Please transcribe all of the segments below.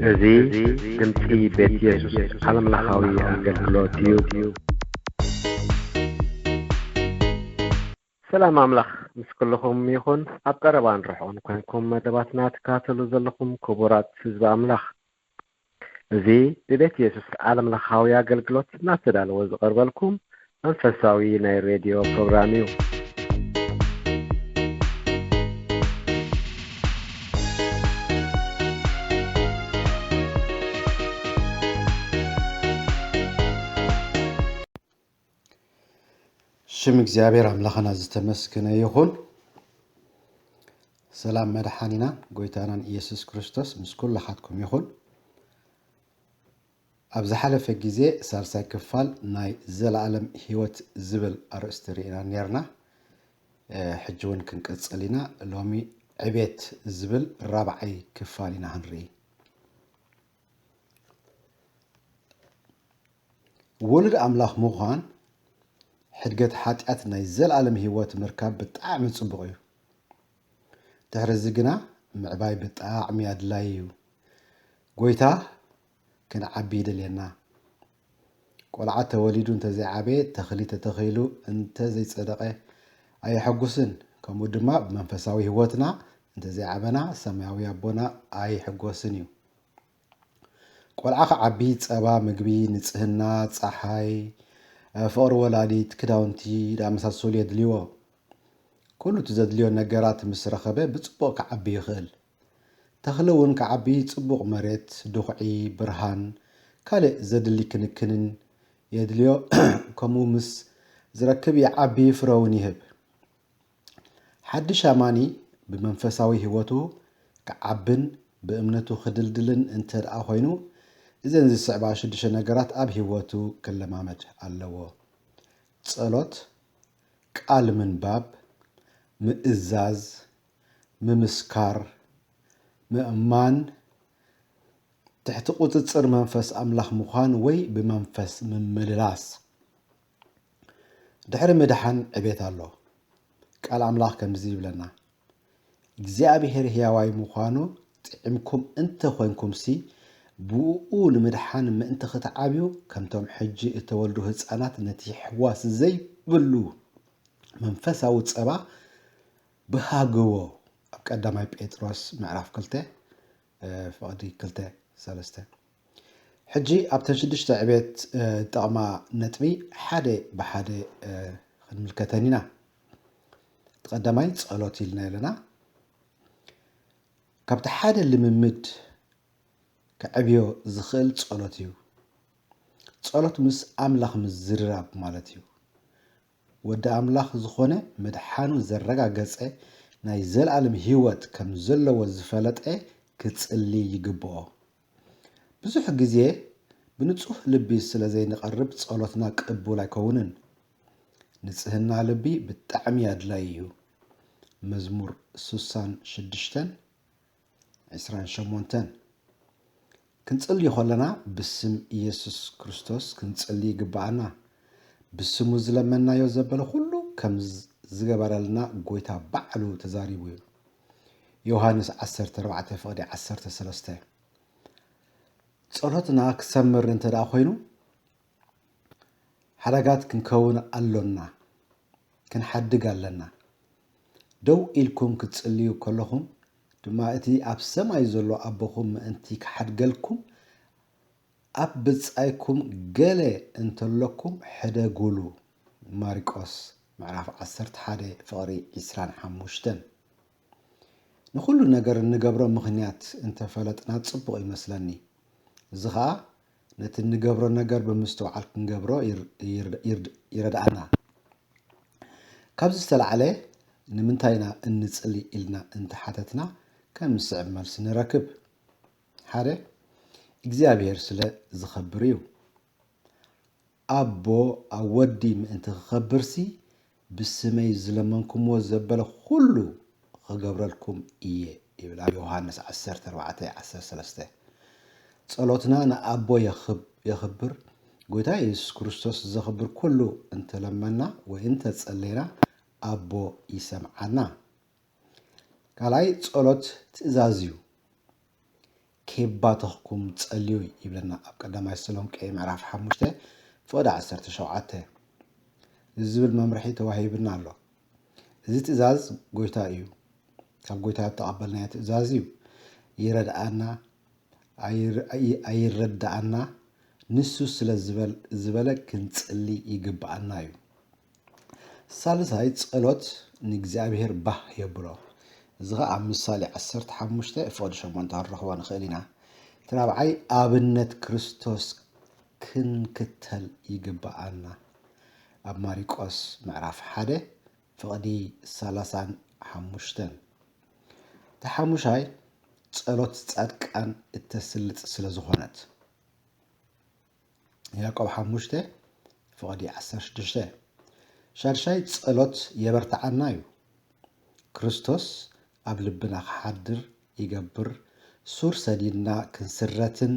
እዙይ ድምፂ ቤት ኢየሱስ ዓለም ለኻዊ ኣገልግሎት እዩ። ሰላም ኣምላኽ ምስ ኩልኹም ይኹን። ኣብ ቀረባን ርሑቕን ኮንኩም መደባትና ትከታተሉ ዘለኹም ክቡራት ህዝቢ ኣምላኽ፣ እዚ ብቤት ኢየሱስ ዓለም ለኻዊ ኣገልግሎት እናተዳለወ ዝቐርበልኩም መንፈሳዊ ናይ ሬድዮ ፕሮግራም እዩ። ሽም እግዚአብሔር አምላኽና ዝተመስገነ ይኹን። ሰላም መድሓኒና ጎይታናን ኢየሱስ ክርስቶስ ምስ ኩላኻትኩም ይኹን። ኣብ ዝሓለፈ ግዜ ሳልሳይ ክፋል ናይ ዘለዓለም ህይወት ዝብል ኣርእስቲ ሪኢና ነርና። ሕጂ እውን ክንቀፅል ኢና። ሎሚ ዕቤት ዝብል ራብዓይ ክፋል ኢና ክንርኢ። ወልድ ኣምላኽ ምዃን ሕድገት ሓጢኣት ናይ ዘለዓለም ህይወት ምርካብ ብጣዕሚ ፅቡቕ እዩ። ድሕሪ እዚ ግና ምዕባይ ብጣዕሚ ኣድላይ እዩ። ጎይታ ክንዓቢ ይደልየና። ቆልዓ ተወሊዱ እንተዘይዓበየ ተኽሊ ተተኺሉ እንተዘይፀደቐ ኣይሕጉስን። ከምኡ ድማ ብመንፈሳዊ ህይወትና እንተዘይዓበና ሰማያዊ ኣቦና ኣይሕጎስን እዩ። ቆልዓ ክዓቢ ፀባ፣ ምግቢ፣ ንፅህና፣ ፀሓይ፣ ፍቅሪ ወላዲት፣ ክዳውንቲ ዳመሳሰሉ የድልይዎ። ኩሉ እቲ ዘድልዮ ነገራት ምስ ረኸበ ብፅቡቕ ክዓቢ ይኽእል። ተኽሊ እውን ክዓቢ ፅቡቕ መሬት፣ ድኹዒ፣ ብርሃን፣ ካልእ ዘድሊ ክንክንን የድልዮ። ከምኡ ምስ ዝረክብ ይዓቢ፣ ፍረ እውን ይህብ። ሓድሽ ኣማኒ ብመንፈሳዊ ህይወቱ ክዓብን ብእምነቱ ክድልድልን እንተደኣ ኮይኑ እዘን ዝስዕባ 6 ነገራት ኣብ ህይወቱ ክለማመድ ኣለዎ። ጸሎት፣ ቃል ምንባብ፣ ምእዛዝ፣ ምምስካር፣ ምእማን፣ ትሕቲ ቁፅፅር መንፈስ ኣምላኽ ምዃን ወይ ብመንፈስ ምምልላስ። ድሕሪ ምድሓን ዕቤት ኣሎ። ቃል ኣምላኽ ከምዚ ይብለና፣ እግዚኣብሔር ህያዋይ ምዃኑ ጥዕምኩም እንተኮንኩምሲ ብኡ ንምድሓን ምእንቲ ክትዓብዩ ከምቶም ሕጂ እተወልዱ ህፃናት ነቲ ሕዋስ ዘይብሉ መንፈሳዊ ፀባ ብሃግዎ። ኣብ ቀዳማይ ጴጥሮስ ምዕራፍ 2 ፍቕዲ 2-3። ሕጂ ኣብተን 6 ዕቤት ጠቕማ ነጥቢ ሓደ ብሓደ ክንምልከተን ኢና። ቀዳማይ ጸሎት ኢልና ኣለና። ካብቲ ሓደ ልምምድ ከዕብዮ ዝኽእል ጸሎት እዩ። ጸሎት ምስ ኣምላኽ ምዝርራብ ማለት እዩ። ወዲ ኣምላኽ ዝኾነ ምድሓኑ ዘረጋገፀ ናይ ዘለዓለም ህይወት ከም ዘለዎ ዝፈለጠ ክጽሊ ይግብኦ። ብዙሕ ግዜ ብንጹህ ልቢ ስለ ዘይንቐርብ ጸሎትና ቅቡል ኣይከውንን። ንጽህና ልቢ ብጣዕሚ ኣድላይ እዩ። መዝሙር 66:28 ክንጽልይ ከለና ብስም ኢየሱስ ክርስቶስ ክንጽልይ ይግባአና። ብስሙ ዝለመናዮ ዘበለ ኩሉ ከም ዝገበረልና ጎይታ ባዕሉ ተዛሪቡ እዩ። ዮሃንስ 14:13 ጸሎትና ክሰምር እንተደኣ ኮይኑ ሓደጋት ክንከውን ኣሎና፣ ክንሓድግ ኣለና። ደው ኢልኩም ክትጽልዩ ከለኹም ድማ እቲ ኣብ ሰማይ ዘሎ ኣቦኹም ምእንቲ ክሓድገልኩም ኣብ ብጻይኩም ገለ እንተለኩም ሕደጉሉ። ማርቆስ ምዕራፍ 11:25 ንኩሉ ነገር እንገብሮ ምኽንያት እንተፈለጥና ጽቡቕ ይመስለኒ። እዚ ከዓ ነቲ እንገብሮ ነገር ብምስትውዓል ክንገብሮ ይረድኣና። ካብዚ ዝተላዕለ ንምንታይና እንጽሊ ኢልና እንተሓተትና ከም ንስዕብ መልሲ ንረክብ። ሓደ እግዚኣብሔር ስለ ዝኸብር እዩ። ኣቦ ኣብ ወዲ ምእንቲ ክኸብርሲ ብስመይ ዝለመንኩምዎ ዘበለ ኩሉ ክገብረልኩም እየ ይብል ኣብ ዮሃንስ 14:13። ጸሎትና ንኣቦ የኽብር። ጎይታ ኢየሱስ ክርስቶስ ዘኽብር ኩሉ እንተለመና ወይ እንተጸለይና ኣቦ ይሰምዓና። ካልኣይ ጸሎት ትእዛዝ እዩ። كيباتخكم تصليو يبلنا قدام يسلونقي معرف 5 فودا 17 الزبل ممرحي توهيبنا الله እዚ ትእዛዝ ጎይታ እዩ ካብ ጎይታ ተቀበልና ትእዛዝ እዩ ይረዳአና አይረዳአና ንሱ ስለ ዝበለ ክንጽሊ ይግባአና እዩ ሳልሳይ ጸሎት ንእግዚአብሔር ባህ የብሎ እዚ ኣብ ምሳሌ 15 ፍቅዲ 8 ረኽቦ ንኽእሊና ተራብዓይ ኣብነት ክርስቶስ ክንክተል ይግባአና ኣብ ማሪቆስ ምዕራፍ 1 ፍቅዲ 35 ተሓሙሻይ ጸሎት ጻድቃን እተስልጥ ስለ ዝኾነት ያዕቆብ 5 ፍቅዲ 16 ሻድሻይ ጸሎት የበርታዓና እዩ ክርስቶስ ኣብ ልብና ክሓድር ይገብር ሱር ሰዲድና ክንስረትን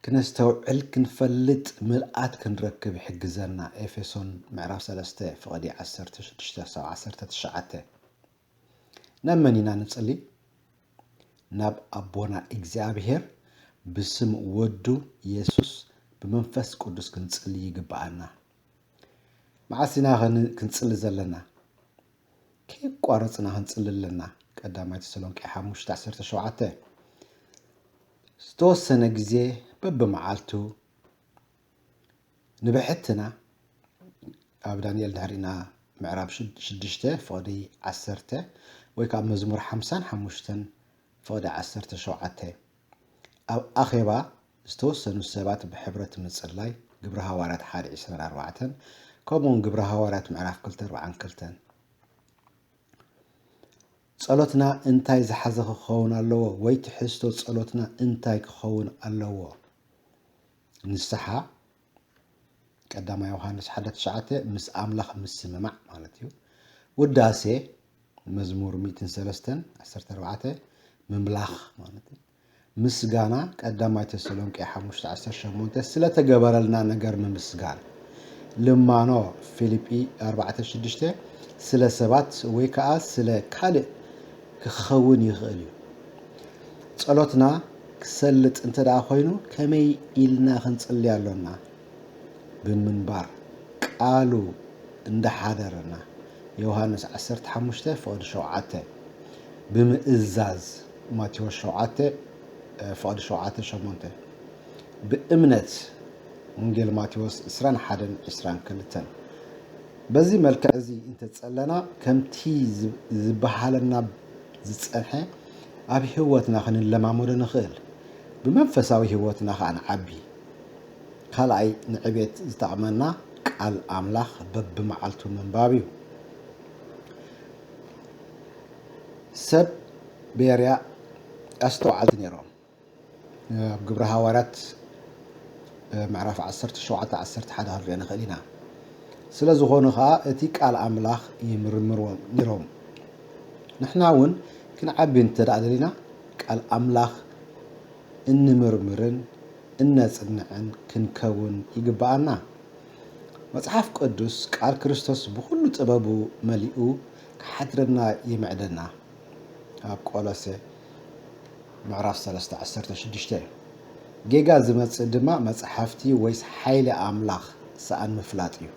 كنستوعل كنفلت ملأت كنركب حجزنا إفسون معرف 3 فقدي 16 19 نمنينا نصلي ناب أبونا إغزابير بسم ودو يسوس بمنفس قدس كنصلي يغبانا معسنا كنصلي زلنا كيف قارصنا هنصلي لنا قدامات سلونقي 5 ستوسنا غزي ببمعالتو نبحتنا اب دانيال دارينا معراب 6 فودي 10 ويكا مزمور 55 فودي 17 اب اخيبا ستوسنو سبات بحبرة مصلاي غبر حوارات 1:24 كومون غبر حوارات معرف 2:42 ጸሎትና እንታይ ዝሓዘ ክኸውን ኣለዎ ወይ ትሕዝቶ ጸሎትና እንታይ ክኸውን ኣለዎ ንስሓ ቀዳማ ዮሐንስ 1:9 ምስ ኣምላኽ ምስምማዕ ማለት እዩ ውዳሴ መዝሙር 103:14 ምምላኽ ማለት እዩ ምስጋና ቀዳማይ ተሰሎንቄ 5:18 ስለተገበረልና ነገር ምምስጋን ልማኖ ፊልጵ 4:6 ስለ ሰባት ወይ ከዓ ስለ ካልእ ክኸውን ይኽእል እዩ ጸሎትና ክሰልጥ እንተዳ ኮይኑ ከመይ ኢልና ክንጽልይ ኣለና ብምንባር ቃሉ እንደሓደረና ዮሐንስ 15:7 ብምእዛዝ ማቴዎስ 7:7 بأمنت ወንጌል ማቴዎስ 21:22 በዚህ መልክዕ እዚ እንተ ጸለና ከምቲ ዝበሃለና ዝጸንሐ ኣብ ህይወትና ክንለማመዶ ንኽእል ብመንፈሳዊ ህይወትና ከዓ ንዓቢ ካልኣይ ንዕቤት ዝጠቕመና ቃል ኣምላኽ በብመዓልቱ ምንባብ እዩ ሰብ ቤርያ ኣስተውዓልቲ ነይሮም ኣብ ግብረ ሃዋርያት معرف 17:11 هرجع نخلينا سلازو خونو خا اتي قال املاح يمرمرون نيروم نحنا ون كنعبي نتدادلينا قال املاح انمرمرن انصنعن كنكون يغبانا مصحف قدوس قال كريستوس بكل طببو مليئو كحدرنا يمعدنا اب قولسه معرف 13:16 جيجا زمت دما مصحفتي ويس حيل املاح سان مفلاطيو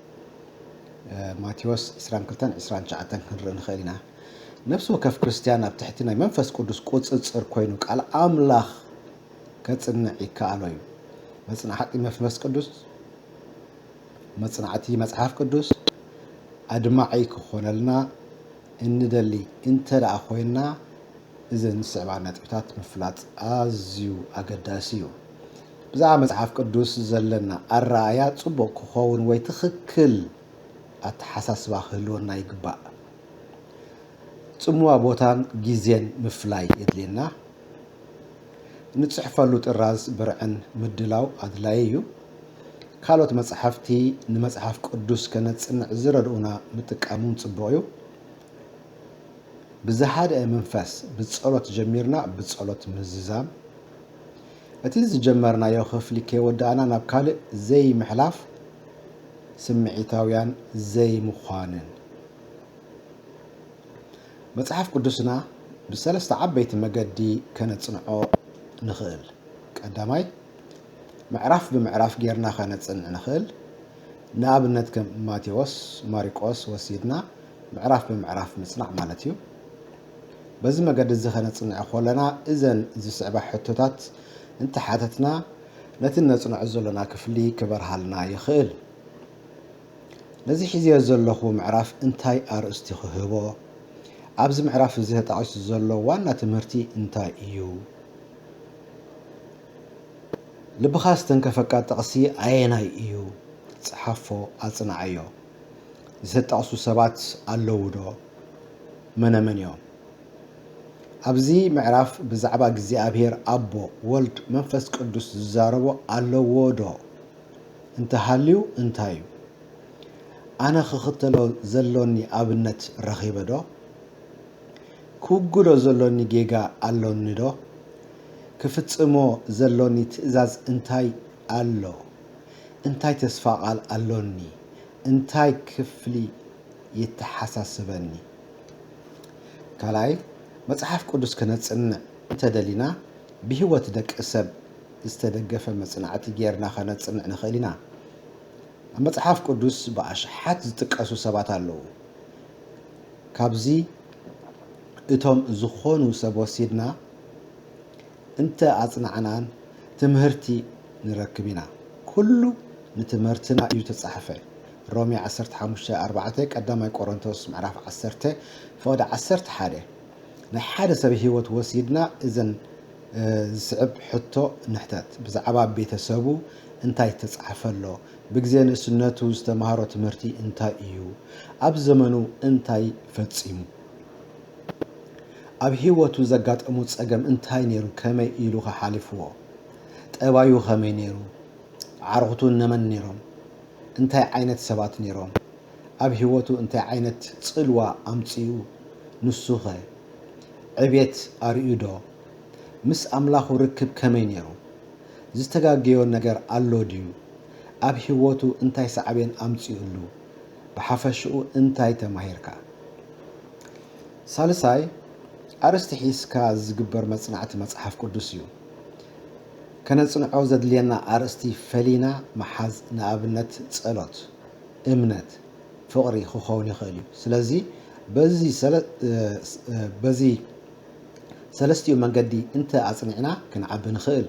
ماتيوس 22:29 كنرن خلينا نفسه كف كريستيان اب تحتنا منفس قدوس قصصر كوينو قال املاح كصنعي كالوي مصنعتي منفس قدوس مصنعتي مصحف قدوس ادمعي كخونلنا اندلي انت لا خوينا اذن سبعنا طبطات مفلاط ازيو اقداسيو بزع مصحف قدوس زلنا الرأيا صبو كخون وي تخكل اتحساسبا خلونا يغبا صموا بوتان غيزين مفلاي يدلينا نصحفلو طراز برعن مدلاو ادلايو كالوت مصحفتي نمصحف قدوس كنصنع زردونا متقامون صبويو بزحاد منفس بصلوت جميرنا بصلوت مززام اتيز جمرنا يا خفلي كي ودانا نبكال زي محلاف سمعيتاويان زي مخانن مصحف قدسنا بثلاثه عبيت مقدي كنصنعو نخل قداماي معرف بمعرف غيرنا خنصنع نخل نابنت كم ماتيوس ماريقوس وسيدنا معرف بمعرف مصنع مالتيو بز مقد خنصنع خولنا اذن زسعبا حتوتات انت حاتتنا نتنصنع زلنا كفلي كبرحالنا يخل لذي حزي زلخو معرف انتاي ارستي خهبو ابز معرف زي تاعش زلو وانا تمرتي انتاي ايو لبخاس تنكفكا تقسي عيناي ايو صحفو اصنعيو زتقسو سبات اللودو من يوم ابزي معرف بزعبا እግዚአብሔር ابو ولد منفس قدوس زاربو اللودو انت حاليو انتايو انا خختلو زلوني ابنت رخيبدو كوغدو زلوني جيغا اللوني دو كفتصمو زلوني تئزاز انتاي الله انتاي تسفى قال اللوني انتاي كفلي يتحساسبني كالاي مصحف قدس كنصنع انت دلينا بهوت دق سب استدغف مصنعتي غيرنا خنصنع نخلينا مصحف قدس باشحات زتقاسو سبات الله كابزي اتم زخونو سبوسيدنا انت اصنعنان تمهرتي نركبينا كله نتمرتنا ايو تصحفه رومي 15:4 قداماي قرنቶስ معرف 10 فود 10 حاده نحاده سب هيوت وسيدنا اذن زعب حتو نحتات بزعبا بيتسبو انتاي تصحفلو بغزين سنتو استمهارو تمرتي انتاي ايو اب زمنو انتاي فصيمو اب هيوتو زغاطمو صقم انتاي نيرو كمي يلو حالفو طبايو خمي نيرو عرقتو نمن نيروم انتاي عينت سبات نيروم اب هيوتو انتاي عينت صلوا امصيو نسوخه عبيت اريدو مس املاخو ركب كمي نيرو زتغاغيو ነገር አሎ ዲዩ اب هيوتو انتاي سعبين امصيولو بحفشو انتاي تماهيركا سالساي ارستحيسكا زغبر مصنعت مصحف قدسيو كنصنعو زدلينا ارستي فلينا محاز نابنت صلوت امنت فقري خخون يخليو سلازي بزي سلستيو منقدي انت اصنعنا كنعب نخيل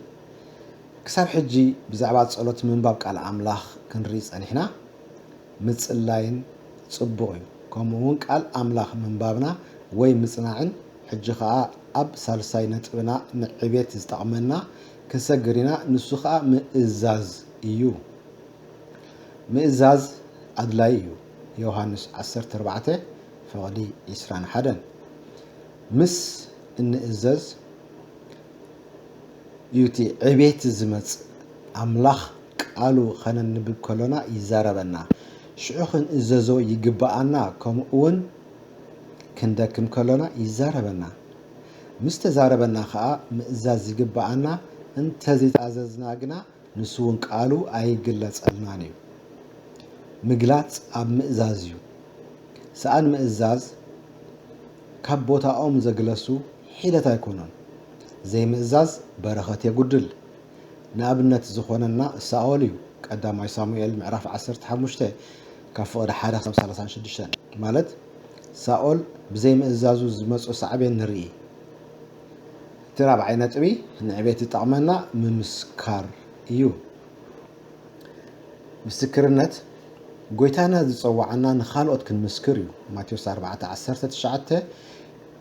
كساب حجي بزعبا صلوت منباب قال املاح كنري صنحنا مصلاين صبوي كمون قال املاح منبابنا وي مصناعن حجي خا اب سالساي نطبنا نعبيت استقمنا كسغرينا نسخا مئزاز ايو مئزاز ادلايو يوحنس 10:4 فودي يسران حدن مس ان ازاز يوتي عبيت زمص املاح قالو خنن بكلونا يزاربنا شعخن ازازو يغبانا كمون كندكم كلونا يزاربنا مستزاربنا خا مئزاز يغبانا انت زي تعززنا غنا نسون قالو اي ግለጸልናኒ ምግላጽ አብ ምእዛዝዩ ሰአን ምእዛዝ ካብቦታኦም ዘግለሱ ሒደት አይኮነን ዘይ ምእዛዝ በረኸት የጉድል ንኣብነት ዝኾነና ሳኦል እዩ ቀዳማይ ሳሙኤል ምዕራፍ 15 ካፍቅደ 1:36 ማለት ሳኦል ብዘይ ምእዛዙ ዝመጾ ሳዕቤን ንርኢ تراب عينات بي نعبيت طعمنا ممسكار ايو مسكرنت قويتانا زصوعنا نخالقت كنمسكر يو ماتيوس 4:19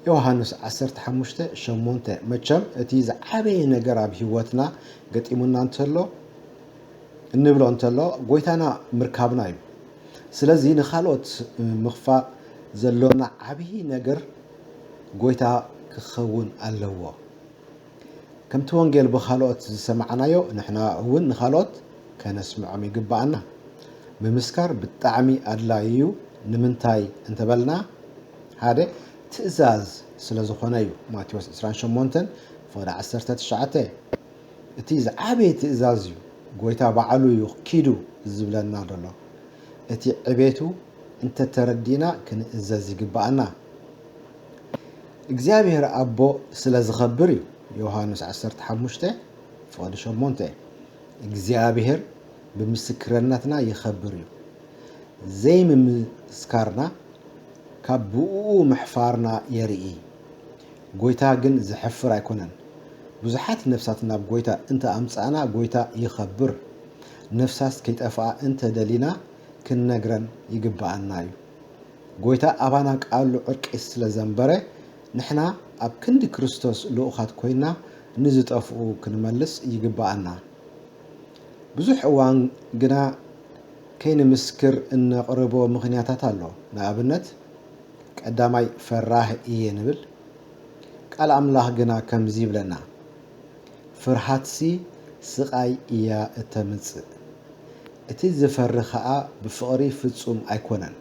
يوحنس 10:5 شمونته مچم اتي زعبي ነገር ኣብ ህይወትና ገጢሙና እንተሎ እንብሎ እንተሎ قويتانا ምርካብና እዩ ስለዚህ ንኻልኦት ምኽፋ ዘሎና ዓብይ ነገር قويታ ክኸውን ኣለዎ كم توانجيل بخالوت سمعنايو نحنا هون نخالوت كان اسمعهم يقبعنا بمسكر بالطعمي أدلايو نمنتاي انت بلنا هذا تأزاز سلازخونايو ماتيوس إسران شمونتن فوق 10 اتيز عبي تأزازيو قويتا بعلو يخكيدو الزبلنا دولو اتي عبيتو انت تردينا كان إزاز يقبعنا እግዚአብሔር አቦ ስለዝخبريو ዮሐንስ 15 ፍቅዲ 8 እግዚአብሔር ብምስክርነትና ይኸብር እዩ ዘይምምስካርና ካብ ብኡ ምሕፋርና የርኢ ጎይታ ግን ዝሕፍር ኣይኮነን ብዙሓት ነፍሳት ናብ ጎይታ እንተ ኣምፃእና ጎይታ ይኸብር ነፍሳት ከይጠፍኣ እንተ ደሊና ክንነግረን ይግባአና እዩ ጎይታ ኣባና ቃሉ ዕርቂ ስለ ዘንበረ ንሕና ኣብ ክንዲ ክርስቶስ ልኡኻት ኮይና ንዝጠፍኡ ክንመልስ ይግባአና ብዙሕ እዋን ግና ከይንምስክር እነቕርቦ ምኽንያታት ኣሎ ንኣብነት ቀዳማይ ፈራህ እየ ንብል ቃል ኣምላኽ ግና ከምዚ ይብለና ፍርሃትሲ ስቃይ እያ እተምፅእ እቲ ዝፈሪ ከዓ ብፍቕሪ ፍጹም ኣይኮነን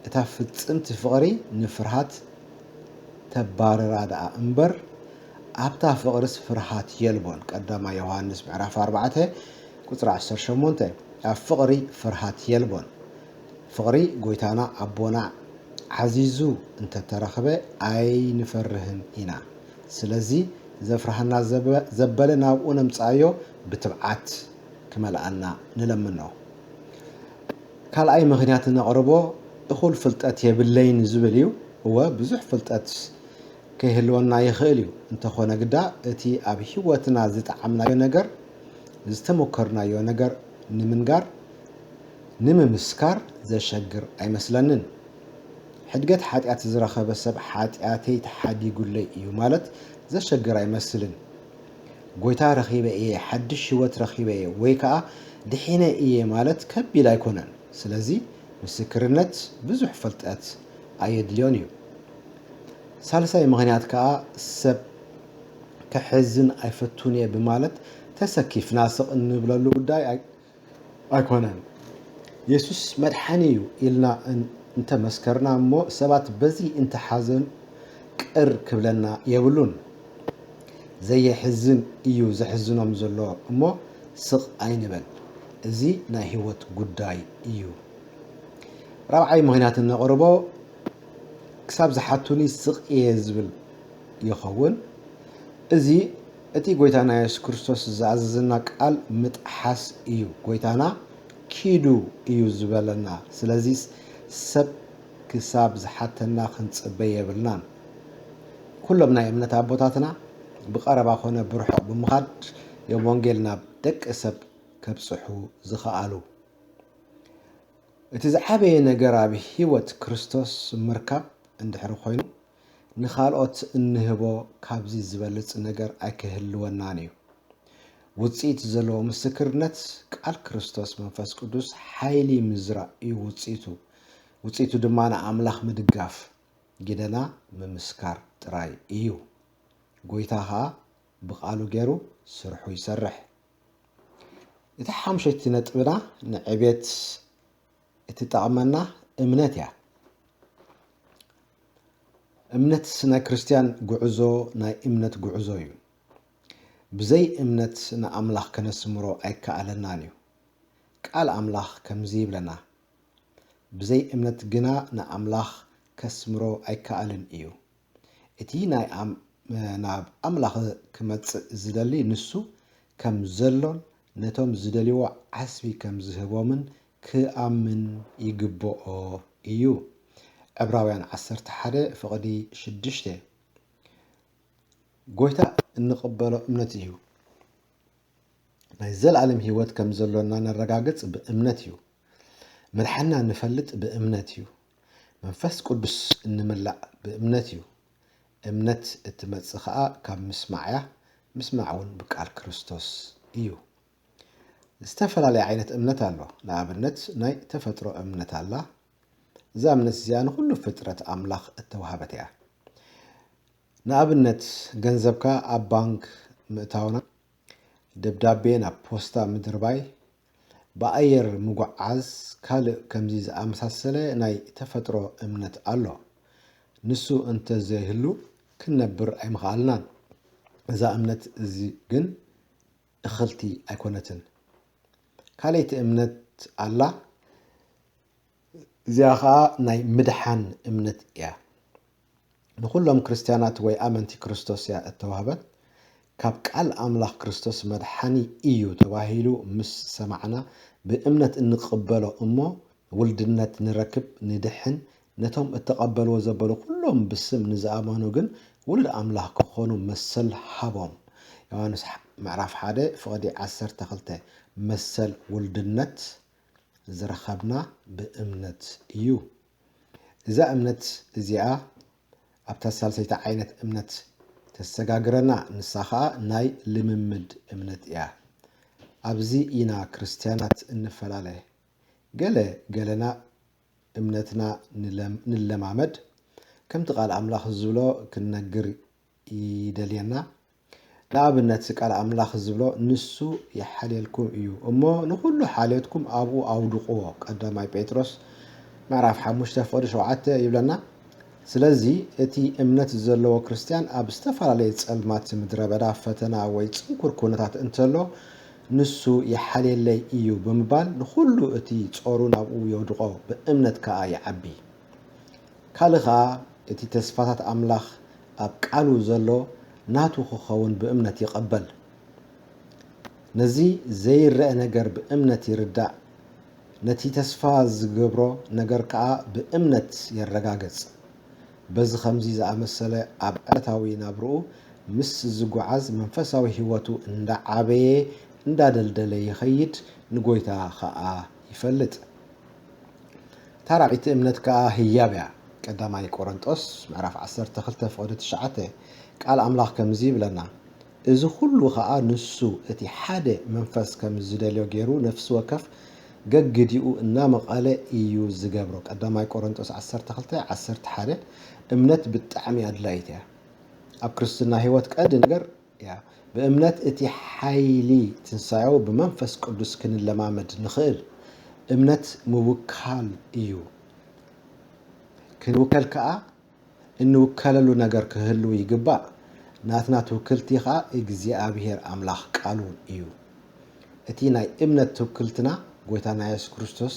እታ ፍጽምቲ ፍቕሪ ንፍርሃት ተባረራ ደኣ እምበር ኣብታ ፍቕርስ ፍርሃት የልቦን ቀዳማይ ዮሐንስ ምዕራፍ 4 ቁፅሪ 18 ኣብ ፍቕሪ ፍርሃት የልቦን ፍቕሪ ጎይታና ኣቦና ዓዚዙ እንተተረኸበ ኣይንፈርህን ኢና ስለዚ ዘፍርሃና ዘበለ ናብኡ ነምፃዮ ብትብዓት ክመልኣና ንለምኖ ካልኣይ ምኽንያት ነቕርቦ እኹል ፍልጠት የብለይን ዝብል እዩ እወ ብዙሕ ፍልጠት ከይህልወና ይኽእል እዩ እንተኾነ ግዳ እቲ ኣብ ሂወትና ዝጠዓምናዮ ነገር ዝተሞከርናዮ ነገር ንምንጋር ንምምስካር ዘሸግር ኣይመስለንን ሕድገት ሓጢኣት ዝረኸበ ሰብ ሓጢኣተይ ተሓዲጉለይ እዩ ማለት ዘሸግር ኣይመስልን ጎይታ ረኺበ እየ ሓድሽ ሂወት ረኺበ እየ ወይ ከዓ ድሒነ እየ ማለት ከቢድ ኣይኮነን ስለዚ ምስክርነት ብዙሕ ፍልጠት ኣየድልዮን እዩ ሳልሳይ ምኽንያት ከዓ ሰብ ክሕዝን ኣይፈቱን እየ ብማለት ተሰኪፍና ስቕ እንብለሉ ጉዳይ ኣይኮነን ኢየሱስ መድሓኒ እዩ ኢልና እንተመስከርና እሞ ሰባት በዚ እንተሓዘን ቅር ክብለና የብሉን ዘየሕዝን እዩ ዘሕዝኖም ዘሎ እሞ ስቕ ኣይንበል እዚ ናይ ሂወት ጉዳይ እዩ ራብዓይ ምኽንያት ነቕርቦ ክሳብ ዝሓቱኒ ስቕ እየ ዝብል ይኸውን እዚ እቲ ጎይታና ኢየሱስ ክርስቶስ ዝኣዘዘና ቃል ምጥሓስ እዩ ጎይታና ኪዱ እዩ ዝበለና ስለዚ ሰብ ክሳብ ዝሓተና ክንፅበይ የብልናን ኩሎም ናይ እምነት ኣቦታትና ብቐረባ ኮነ ብርሑቕ ብምኻድ የወንጌል ናብ ደቂ ሰብ ከብፅሑ ዝኽኣሉ እቲ ዝዓበየ ነገር ኣብ ሂወት ክርስቶስ ምርካብ እንድሕሪ ኮይኑ ንኻልኦት እንህቦ ካብዚ ዝበልፅ ነገር ኣይክህልወናን እዩ ውፅኢት ዘለዎ ምስክርነት ቃል ክርስቶስ መንፈስ ቅዱስ ሓይሊ ምዝራእ እዩ ውፅኢቱ ድማ ንኣምላኽ ምድጋፍ ግደና ምምስካር ጥራይ እዩ ጎይታ ከዓ ብቃሉ ገይሩ ስርሑ ይሰርሕ እቲ ሓምሸይቲ ነጥብና ንዕቤት እትጠቕመና እምነት እያ እምነት ናይ ክርስቲያን ጉዕዞ ናይ እምነት ጉዕዞ እዩ ብዘይ እምነት ንኣምላኽ ከነስምሮ ኣይከኣለናን እዩ ቃል ኣምላኽ ከምዚ ይብለና ብዘይ እምነት ግና ንኣምላኽ ከስምሮ ኣይከኣልን እዩ እቲ ናብ ኣምላኽ ክመፅእ ዝደሊ ንሱ ከም ዘሎን ነቶም ዝደልይዎ ዓስቢ ከም ዝህቦምን ክኣምን ይግብኦ እዩ ዕብራውያን 11 ፍቕዲ 6 ጎይታ እንቕበሎ እምነት እዩ ናይ ዘለዓለም ሂወት ከም ዘሎና ነረጋግፅ ብእምነት እዩ መድሓና ንፈልጥ ብእምነት እዩ መንፈስ ቅዱስ እንምላእ ብእምነት እዩ እምነት እትመፅእ ከዓ ካብ ምስማዕያ ምስማዕ እውን ብቃል ክርስቶስ እዩ ዝተፈላለየ ዓይነት እምነት ኣሎ ንኣብነት ናይ ተፈጥሮ እምነት ኣላ እዛ እምነት እዚኣ ንኩሉ ፍጥረት ኣምላኽ እተዋሃበት እያ ንኣብነት ገንዘብካ ኣብ ባንክ ምእታውና ደብዳቤ ናብ ፖስታ ምድርባይ ብኣየር ምጓዓዝ ካልእ ከምዚ ዝኣመሳሰለ ናይ ተፈጥሮ እምነት ኣሎ ንሱ እንተዘይህሉ ክንነብር ኣይምኽኣልናን እዛ እምነት እዚ ግን እኽልቲ ኣይኮነትን ካልእቲ እምነት ኣላ እዚኣ ከዓ ናይ ምድሓን እምነት እያ ንኩሎም ክርስቲያናት ወይ ኣመንቲ ክርስቶስ እያ እተዋህበት ካብ ቃል ኣምላኽ ክርስቶስ መድሓኒ እዩ ተባሂሉ ምስ ሰማዕና ብእምነት እንቅበሎ እሞ ውልድነት ንረክብ ንድሕን ነቶም እተቀበልዎ ዘበሉ ኩሎም ብስም ንዝኣመኑ ግን ውሉድ ኣምላኽ ክኾኑ መሰል ሃቦም። ዮሐንስ ምዕራፍ 1 ፍቕዲ 12 መሰል ውልድነት ዝረኸብና ብእምነት እዩ። እዛ እምነት እዚኣ ኣብታ ሳልሰይቲ ዓይነት እምነት ተሰጋግረና ንሳ ከዓ ናይ ልምምድ እምነት እያ። ኣብዚ ኢና ክርስቲያናት እንፈላለየ ገለና እምነትና ንለማመድ ከምቲ ቃል ኣምላኽ ዝብሎ ክንነግር ይደልየና። ንኣብነት ቃል ኣምላኽ ዝብሎ ንሱ ይሓልየልኩም እዩ እሞ ንኩሉ ሓልየትኩም ኣብኡ ኣውድቕዎ ቀዳማይ ጴጥሮስ ምዕራፍ 5 ፍቕዲ 7 ይብለና። ስለዚ እቲ እምነት ዘለዎ ክርስቲያን ኣብ ዝተፈላለየ ጸልማት ምድረ በዳ ፈተና ወይ ፅንኩር ኩነታት እንተሎ ንሱ ይሓልየለይ እዩ ብምባል ንኩሉ እቲ ጾሩ ናብኡ የውድቆ ብእምነት ከዓ ይዓቢ። ካልእ ከዓ እቲ ተስፋታት ኣምላኽ ኣብ ቃሉ ዘሎ ናቱ ክኸውን ብእምነት ይቐበል። ነዚ ዘይረአ ነገር ብእምነት ይርዳእ። ነቲ ተስፋ ዝገብሮ ነገር ከዓ ብእምነት የረጋገጽ። በዚ ከምዚ ዝኣመሰለ ኣብ ዕለታዊ ናብርኡ ምስ ዝጓዓዝ መንፈሳዊ ህይወቱ እንዳዓበየ እንዳደልደለ ይኸይድ፣ ንጎይታ ከዓ ይፈልጥ። ታራቂት እምነት ከዓ ህያብ እያ። ቀዳማይ ቆሮንጦስ ምዕራፍ 12 ፍቕዲ 9 ቃል ኣምላኽ ከምዚ ይብለና፣ እዚ ኩሉ ከዓ ንሱ እቲ ሓደ መንፈስ ከም ዝደልዮ ገይሩ ነፍሲ ወከፍ ገግዲኡ እናመቐለ እዩ ዝገብሮ። ቀዳማይ ቆሮንጦስ 12:11 እምነት ብጣዕሚ ኣድላይት እያ። ኣብ ክርስትና ህይወት ቀዲ ነገር እያ። ብእምነት እቲ ሓይሊ ትንሳኤው ብመንፈስ ቅዱስ ክንለማመድ ንኽእል። እምነት ምውካል እዩ። ክንውከል ከዓ እንውከለሉ ነገር ክህሉ ይግባእ። ናትና ትውክልቲ ከዓ እግዚኣብሔር ኣምላኽ ቃሉ እዩ። እቲ ናይ እምነት ትውክልትና ጎይታና ኢየሱስ ክርስቶስ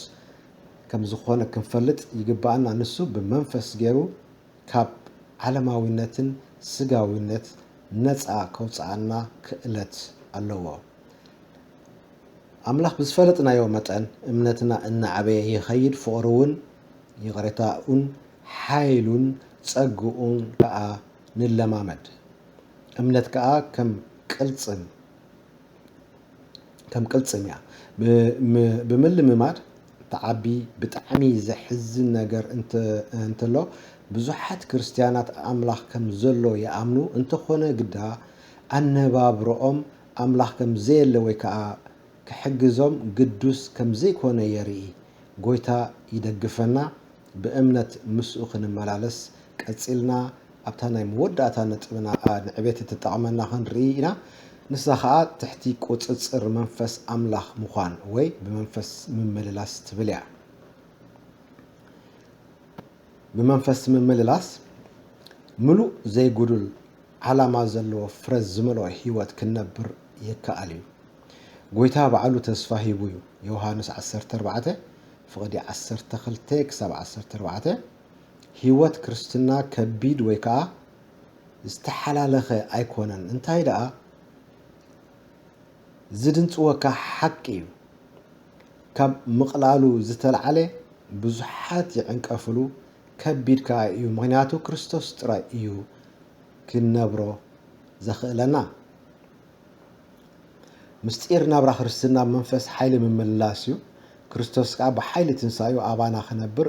ከም ዝኾነ ክንፈልጥ ይግባአና። ንሱ ብመንፈስ ገይሩ ካብ ዓለማዊነትን ስጋዊነት ነፃ ከውፅአና ክእለት ኣለዎ። ኣምላኽ ብዝፈለጥናዮ መጠን እምነትና እናዓበየ ይኸይድ። ፍቕሩውን ይቕሬታኡን ሓይሉን ፀጉኡን ከዓ ንለማመድ። እምነት ከዓ ከም ቅልፅም እያ። ብምልምማድ ተዓቢ ብጣዕሚ ዘሕዝን ነገር እንተሎ ብዙሓት ክርስቲያናት ኣምላኽ ከም ዘሎ ይኣምኑ እንተኾነ ግዳ ኣነባብሮኦም ኣምላኽ ከም ዘየለ ወይ ከዓ ክሕግዞም ግዱስ ከም ዘይኮነ የርኢ። ጎይታ ይደግፈና። ብእምነት ምስኡ ክንመላለስ ቀፂልና ኣብታ ናይ መወዳእታ ነጥብና ንዕቤት እትጠቕመና ክንርኢ ኢና። ንሳ ከዓ ትሕቲ ቁፅፅር መንፈስ ኣምላኽ ምዃን ወይ ብመንፈስ ምምልላስ ትብል እያ። ብመንፈስ ምምልላስ ምሉእ ዘይጉድል ዓላማ ዘለዎ ፍረ ዝመልኦ ህይወት ክነብር ይከኣል እዩ። ጎይታ ባዕሉ ተስፋ ሂቡ እዩ። ዮሐንስ 14 ፍቕዲ 12-14 ህይወት ክርስትና ከቢድ ወይ ከዓ ዝተሓላለኸ ኣይኮነን። እንታይ ደኣ ዝድንፅወካ ሓቂ እዩ። ካብ ምቕላሉ ዝተልዓለ ብዙሓት ይዕንቀፍሉ ከቢድ ከዓ እዩ። ምክንያቱ ክርስቶስ ጥራይ እዩ ክነብሮ ዘኽእለና። ምስጢር ናብራ ክርስትና መንፈስ ሓይሊ ምምልላስ እዩ። ክርስቶስ ከዓ ብሓይሊ ትንሳኤኡ ኣባና ክነብር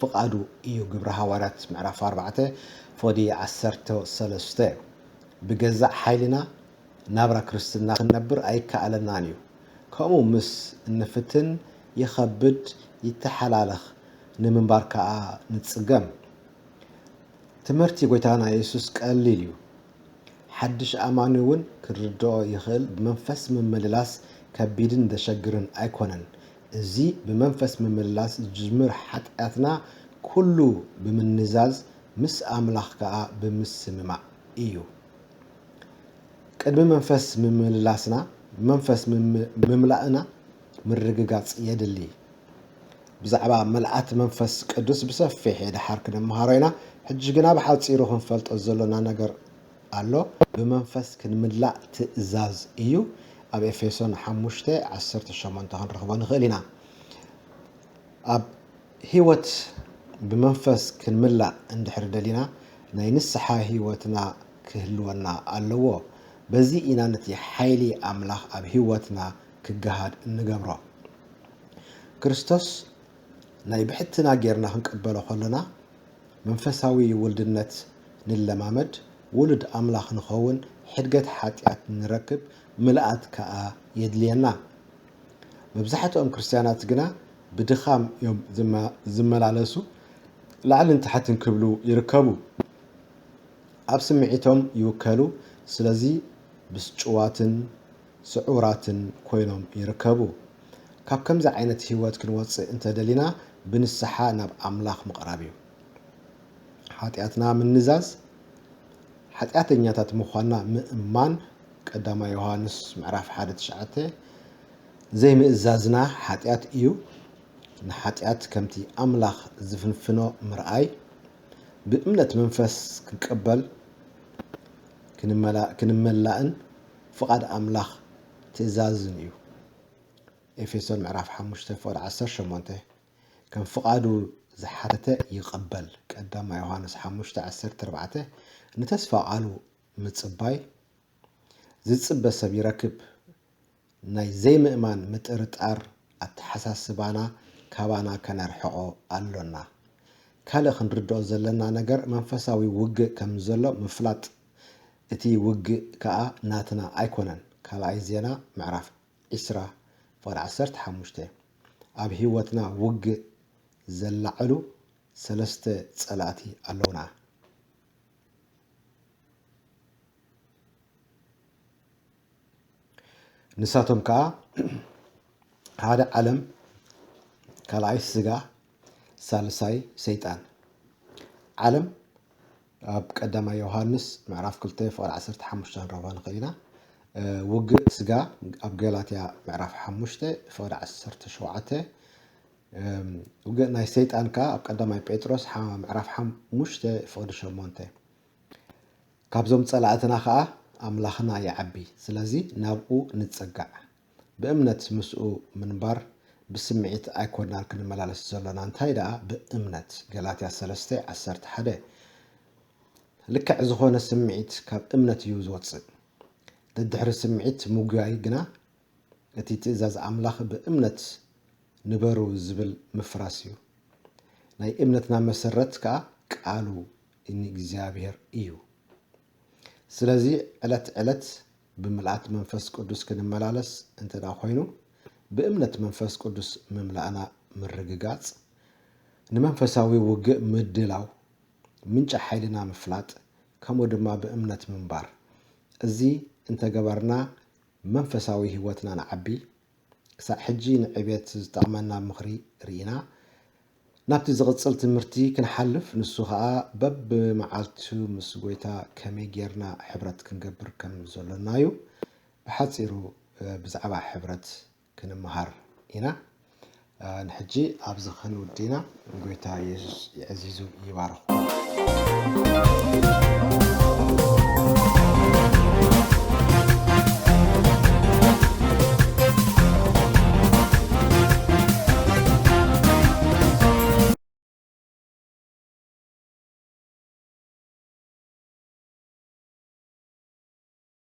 ፍቓዱ እዩ። ግብረ ሃዋርያት ምዕራፍ 4 ፍቕዲ 13 ብገዛእ ሓይልና ናብራ ክርስትና ክነብር ኣይከኣለናን እዩ። ከምኡ ምስ እንፍትን ይኸብድ ይተሓላለኽ ንምንባር ከዓ ንፅገም። ትምህርቲ ጎይታና ኢየሱስ ቀሊል እዩ። ሓድሽ ኣማኒ እውን ክርድኦ ይኽእል። ብመንፈስ ምምልላስ ከቢድን ዘሸግርን ኣይኮነን። እዚ ብመንፈስ ምምልላስ ጅምር ሓጢኣትና ኩሉ ብምንዛዝ ምስ ኣምላኽ ከዓ ብምስምማዕ እዩ። ቅድሚ መንፈስ ምምልላስና መንፈስ ምምላእና ምርግጋፅ የድሊ። ብዛዕባ መልኣት መንፈስ ቅዱስ ብሰፊሕ ድሓር ክንመሃሮ ኢና። ሕጂ ግና ብሓፂሩ ክንፈልጦ ዘለና ነገር ኣሎ ብመንፈስ ክንምላእ ትእዛዝ እዩ ኣብ ኤፌሶን 5:18 ክንረኽቦ ንኽእል ኢና ኣብ ህይወት ብመንፈስ ክንምላእ እንድሕር ደሊና ናይ ንስሓ ህይወትና ክህልወና ኣለዎ በዚ ኢና ነቲ ሓይሊ ኣምላኽ ኣብ ህይወትና ክገሃድ እንገብሮ ክርስቶስ ናይ ብሕትና ጌርና ክንቀበሎ ከለና መንፈሳዊ ውልድነት ንለማመድ ውሉድ ኣምላኽ ንኸውን ሕድገት ሓጢኣት ንረክብ ምልኣት ከዓ የድልየና መብዛሕትኦም ክርስቲያናት ግና ብድኻም እዮም ዝመላለሱ ላዕልን ታሕትን ክብሉ ይርከቡ ኣብ ስምዒቶም ይውከሉ ስለዚ ብስጭዋትን ስዑራትን ኮይኖም ይርከቡ ካብ ከምዚ ዓይነት ህይወት ክንወፅእ እንተደሊና ብንስሓ ናብ ኣምላኽ ምቕራብ እዩ ሓጢኣትና ምንዛዝ ሓጢኣተኛታት ምዃንና ምእማን ቀዳማይ ዮሃንስ ምዕራፍ 1:9 ዘይምእዛዝና ሓጢኣት እዩ ንሓጢኣት ከምቲ ኣምላኽ ዝፍንፍኖ ምርኣይ ብእምነት መንፈስ ክንቀበል ክንመላእን ፍቓድ ኣምላኽ ትእዛዝን እዩ ኤፌሶን ምዕራፍ 5:18 ከም ፍቓዱ ዝሓተተ ይቕበል ቀዳማይ ዮሃንስ 5:14 ንተስፋ ቃሉ ምጽባይ ዝጽበ ሰብ ይረክብ ናይ ዘይምእማን ምጥርጣር ኣተሓሳስባና ካባና ከነርሕቆ ኣሎና ካልእ ክንርድኦ ዘለና ነገር መንፈሳዊ ውግእ ከም ዘሎ ምፍላጥ እቲ ውግእ ከዓ ናትና ኣይኮነን ካልኣይ ዜና ምዕራፍ 20:15 ኣብ ህይወትና ውግእ ዘላዕሉ 3 ጸላእቲ ኣለውና ንሳቶም ከዓ ሓደ ዓለም ካልኣይ ስጋ ሳልሳይ ሰይጣን ዓለም ኣብ ቀዳማይ ዮሃንስ ምዕራፍ 2:15 ንረኽቦ ንኽእል ኢና ውግእ ስጋ ኣብ ገላትያ ምዕራፍ 5:17 ውግእ ናይ ሰይጣን ከዓ ኣብ ቀዳማይ ጴጥሮስ ምዕራፍ 5:8 ካብዞም ጸላእትና ከዓ ኣምላኽና ይዓቢ ስለዚ ናብኡ ንጸጋዕ ብእምነት ምስኡ ምንባር ብስምዒት ኣይኮንናን ክንመላለስ ዘለና እንታይ ደኣ ብእምነት ገላትያ 3:11 ልክዕ ዝኾነ ስምዒት ካብ እምነት እዩ ዝወፅእ ድሕሪ ስምዒት ሙጉያይ ግና እቲ ትእዛዝ ኣምላኽ ብእምነት ንበሩ ዝብል ምፍራስ እዩ ናይ እምነትና መሰረት ከዓ ቃሉ እግዚኣብሔር እዩ ስለዚ ዕለት ዕለት ብምልኣት መንፈስ ቅዱስ ክንመላለስ እንተዳ ኮይኑ ብእምነት መንፈስ ቅዱስ ምምላእና ምርግጋጽ ንመንፈሳዊ ውግእ ምድላው ምንጭ ሓይልና ምፍላጥ ከምኡ ድማ ብእምነት ምንባር እዚ እንተገበርና መንፈሳዊ ህይወትና ንዓቢ ክሳብ ሕጂ ንዕብየት ዝጠቕመና ምኽሪ ርኢና ናብቲ ዝቕፅል ትምህርቲ ክንሓልፍ ንሱ ከዓ በብመዓልቱ ምስ ጎይታ ከመይ ጌርና ሕብረት ክንገብር ከም ዘለና እዩ ብሓፂሩ ብዛዕባ ሕብረት ክንመሃር ኢና ንሕጂ ኣብዚ ክንውዲና ጎይታ ኢየሱስ ይዕዚዙ ይባርኹ